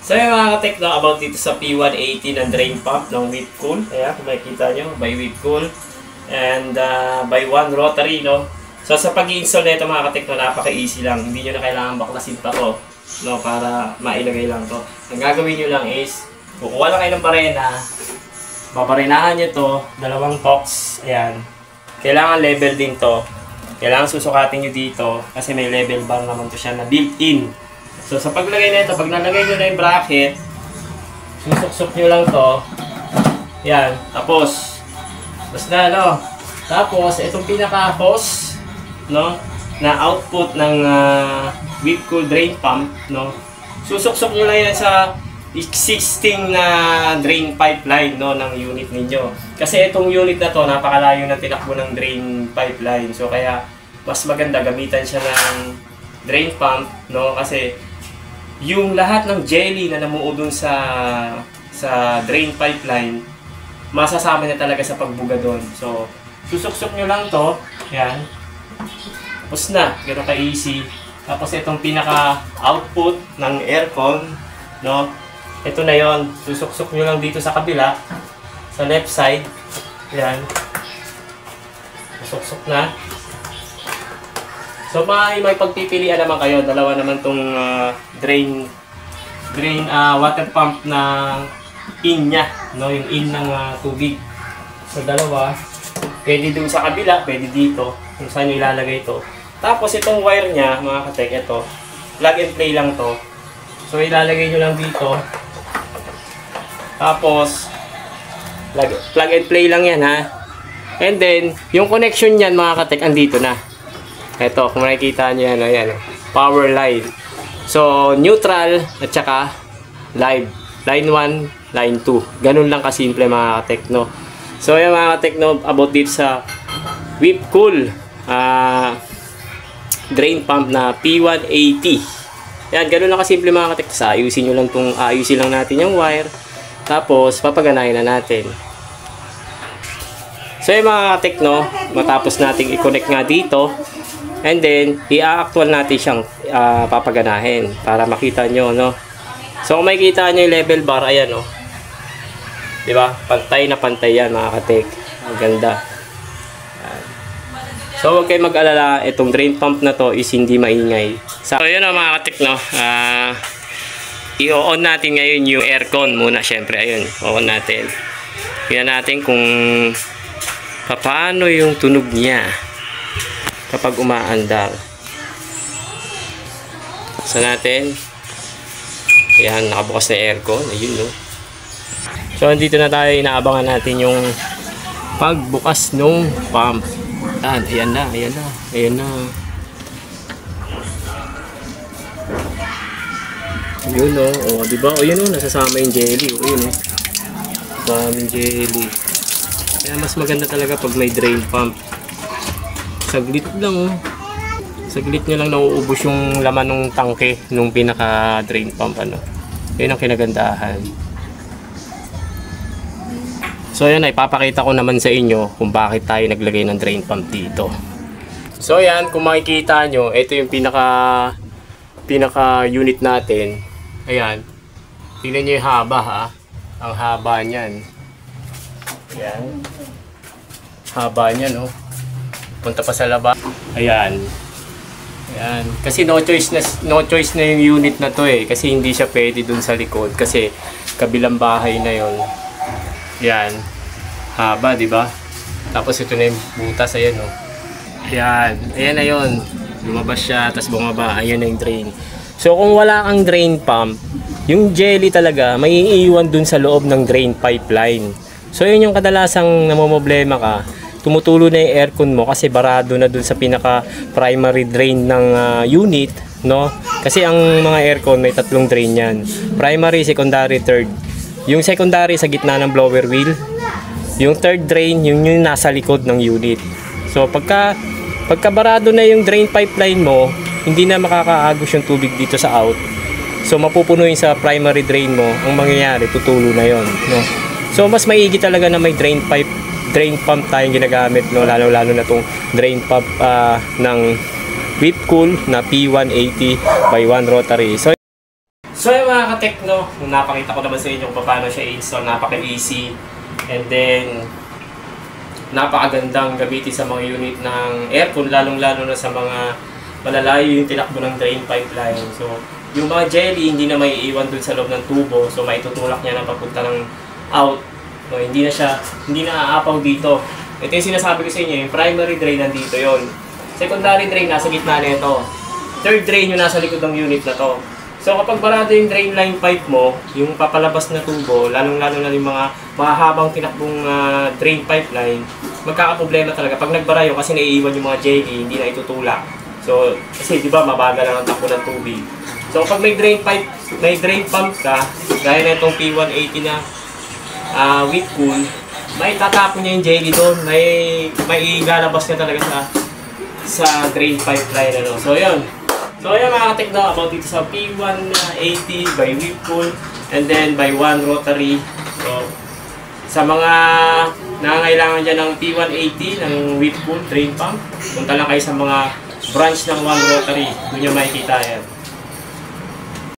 So yung mga ka-tekno about dito sa P180 na drain pump ng Whipcool. Ayan, kung makikita nyo, by Whipcool. And by One Rotary, no? So sa pag-i-install nito mga ka-tekno, napaka-easy lang. Hindi nyo na kailangan baklasin pa to, no? Para mailagay lang to. Ang gagawin nyo lang is, kukuha lang kayo ng barena. Babarinahan nyo to, dalawang box. Ayan. Kailangan level din to. Kailangan susukatin nyo dito kasi may level bar naman to siya na built-in. So sa paglagay nito, pag nalagay nyo na yung bracket, susuksok nyo lang to. Yan, tapos basta no. Tapos itong pinaka-hose, no, na output ng Whipcool drain pump, no. Susuksok nyo lang yan sa existing na drain pipeline, no, ng unit ninyo. Kasi itong unit na to, napakalayo ng tinakbo ng drain pipeline. So kaya mas maganda gamitan siya ng drain pump, no, kasi yung lahat ng jelly na namuo dun sa drain pipeline, masasama niya talaga sa pagbuga doon. So, susuksok nyo lang to. Yan. Tapos na. Gano'n ka-easy. Tapos itong pinaka-output ng aircon, no? Ito na yon. Susuksok nyo lang dito sa kabila. Sa left side. Yan. Susuksok na. So may pagpipilian naman kayo, dalawa naman tong drain water pump na in niya, no, yung in ng tubig. So dalawa, pwede dun sa kabila, pwede dito, kung saan nyo ilalagay ito. Tapos itong wire niya, mga katek, ito, plug and play lang to. So ilalagay nyo lang dito. Tapos plug and play lang yan, ha. And then yung connection niyan, mga katek, andito na. Ito, kung makikita nyo yan, ayan, power line. So, neutral at saka live. Line 1, line 2. Ganun lang kasimple mga katekno. So, ayan mga katekno, about dito sa Whipcool drain pump na P180. Ayan, ganun lang kasimple mga katekno. So, ayusin lang natin yung wire. Tapos, papaganahin na natin. So, ayan mga katekno, matapos nating i-connect nga dito, and then, i-actual natin siyang papaganahin para makita nyo, no? So, kung makikita nyo yung level bar, ayan, no? Diba? Pantay na pantay yan, mga katek. Ang ganda. Ayan. So, huwag kayo mag-alala. Itong drain pump na to is hindi maingay. So, yun, mga katek, no? I-on natin ngayon yung aircon muna, syempre. Ayun, on natin. Tingnan natin kung paano yung tunog niya kapag umaandar. So natin, ayan, nakabukas na aircon. Ayun, no. So andito na tayo, inaabangan natin yung pagbukas ng pump. Ayan na. Ayun, no. O, diba? O, yun, no. Nasasama yung jelly. O, yun, no. Daming jelly. Kaya mas maganda talaga pag may drain pump. Saglit lang, oh. Saglit nyo lang nauubos yung laman ng tangke nung pinaka drain pump, ano. Yun ang kinagandahan. So yan, ipapakita ko naman sa inyo kung bakit tayo naglagay ng drain pump dito. So yan, kung makikita nyo, ito yung pinaka unit natin. Ayan. Tingnan nyo yung haba, ha. Ang haba niyan. Ayan. Haba niyan, oh. Punta pa sa labas. Ayan. Ayan. Kasi no choice na yung unit na to, eh. Kasi hindi siya pwede dun sa likod. Kasi kabilang bahay na yon. Ayan. Haba, di ba? Tapos ito na yung butas. Ayan, oh. Ayan. Ayan na yun. Lumabas siya, tapos bumaba. Ayan na yung drain. So kung wala kang drain pump, yung jelly talaga may iiwan dun sa loob ng drain pipeline. So yun yung kadalasang namomblema ka. Tumutulo na yung aircon mo kasi barado na dun sa pinaka primary drain ng unit, no? Kasi ang mga aircon may tatlong drain yan. Primary, secondary, third. Yung secondary sa gitna ng blower wheel. Yung third drain, yung nasa likod ng unit. So pagka barado na yung drain pipeline mo, hindi na makakaagos yung tubig dito sa out. So mapupuno yung sa primary drain mo, ang mangyayari, tutulo na yon, no? So mas maigi talaga na may drain pump tayong ginagamit, no, lalo na tong drain pump ng Whipcool na P180 by One Rotary. So yung mga ka-techno, napakita ko naman sa inyo kung paano siya i-install, napaka-easy. And then, napakagandang gamitin sa mga unit ng aircon, lalong-lalo na sa mga malalayo yung tinakbo ng drain pipeline. So, yung mga jelly, hindi na may iiwan dun sa loob ng tubo. So, maitutulak niya na papunta ng out. So, hindi na aapaw dito. Ito yung sinasabi ko sa inyo, yung primary drain nandito yon. Secondary drain, nasa gitna nito. Third drain yung nasa likod ng unit na to. So kapag barado yung drain line pipe mo, yung papalabas na tubo, lalong-lalo na yung mga mahabang tinakbong drain pipeline, magkakaproblema talaga. Pag nagbara yun, kasi naiiwan yung mga jelly, hindi na itutulak. So, kasi di ba mabagal lang ang takbo ng tubig. So pag may drain pump ka, gaya na itong P180 na with cool, may tatapon niya yung jelly doon, may ilalabas niya talaga sa drain pipeline. So yun. So ayan mga ka-techno, about dito sa P180 by Whipcool and then by One Rotary. So sa mga nangangailangan dyan ng P180 ng Whipcool drain pump, punta lang kayo sa mga branch ng One Rotary, doon nyo makikita yan.